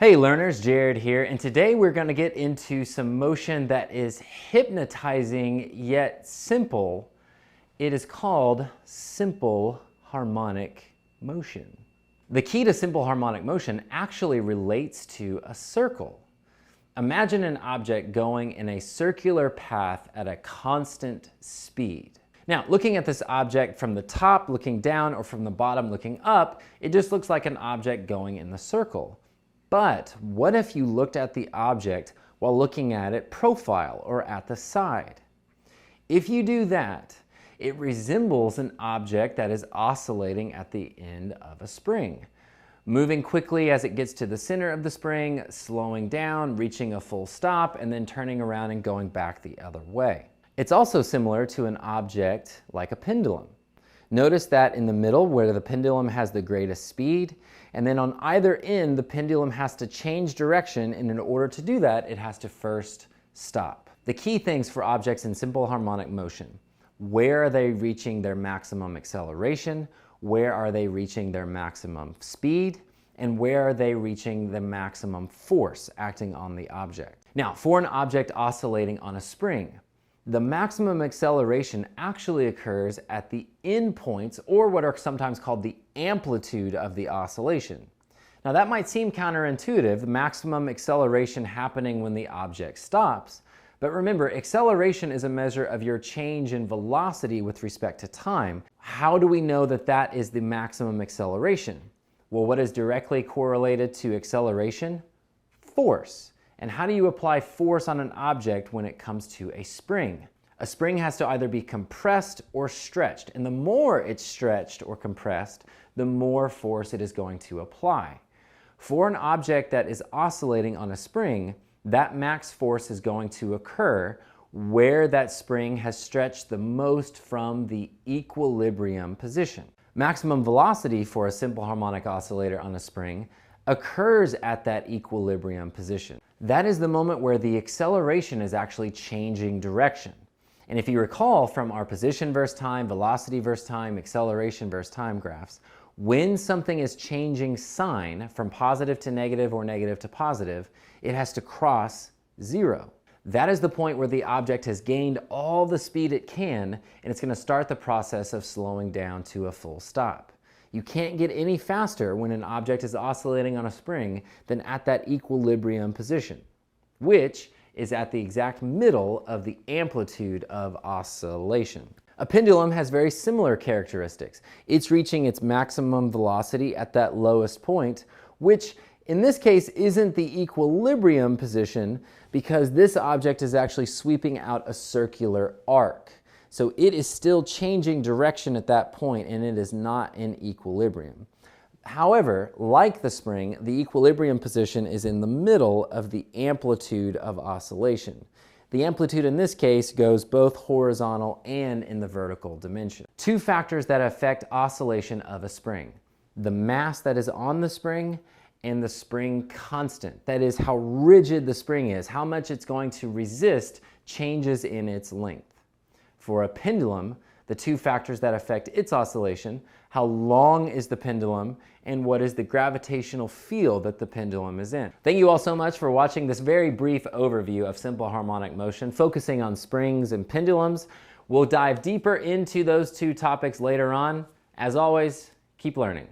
Hey learners, Jared here, and today we're going to get into some motion that is hypnotizing yet simple. It is called simple harmonic motion. The key to simple harmonic motion actually relates to a circle. Imagine an object going in a circular path at a constant speed. Now, looking at this object from the top looking down or from the bottom looking up, it just looks like an object going in the circle. But what if you looked at the object while looking at it profile or at the side? If you do that, it resembles an object that is oscillating at the end of a spring, moving quickly as it gets to the center of the spring, slowing down, reaching a full stop, and then turning around and going back the other way. It's also similar to an object like a pendulum. Notice that in the middle where the pendulum has the greatest speed, and then on either end the pendulum has to change direction, and in order to do that it has to first stop. The key things for objects in simple harmonic motion: where are they reaching their maximum acceleration, where are they reaching their maximum speed, and where are they reaching the maximum force acting on the object. Now, for an object oscillating on a spring, the maximum acceleration actually occurs at the endpoints, or what are sometimes called the amplitude of the oscillation. Now that might seem counterintuitive, the maximum acceleration happening when the object stops, but remember, acceleration is a measure of your change in velocity with respect to time. How do we know that that is the maximum acceleration? Well, what is directly correlated to acceleration? Force. And how do you apply force on an object when it comes to a spring? A spring has to either be compressed or stretched, and the more it's stretched or compressed, the more force it is going to apply. For an object that is oscillating on a spring, that max force is going to occur where that spring has stretched the most from the equilibrium position. Maximum velocity for a simple harmonic oscillator on a spring occurs at that equilibrium position. That is the moment where the acceleration is actually changing direction. And if you recall from our position versus time, velocity versus time, acceleration versus time graphs, when something is changing sign from positive to negative or negative to positive, it has to cross zero. That is the point where the object has gained all the speed it can, and it's going to start the process of slowing down to a full stop. You can't get any faster when an object is oscillating on a spring than at that equilibrium position, which is at the exact middle of the amplitude of oscillation. A pendulum has very similar characteristics. It's reaching its maximum velocity at that lowest point, which in this case isn't the equilibrium position because this object is actually sweeping out a circular arc. So it is still changing direction at that point, and it is not in equilibrium. However, like the spring, the equilibrium position is in the middle of the amplitude of oscillation. The amplitude in this case goes both horizontal and in the vertical dimension. Two factors that affect oscillation of a spring: the mass that is on the spring and the spring constant. That is how rigid the spring is, how much it's going to resist changes in its length. For a pendulum, the two factors that affect its oscillation: how long is the pendulum, and what is the gravitational field that the pendulum is in. Thank you all so much for watching this very brief overview of simple harmonic motion, focusing on springs and pendulums. We'll dive deeper into those two topics later on. As always, keep learning.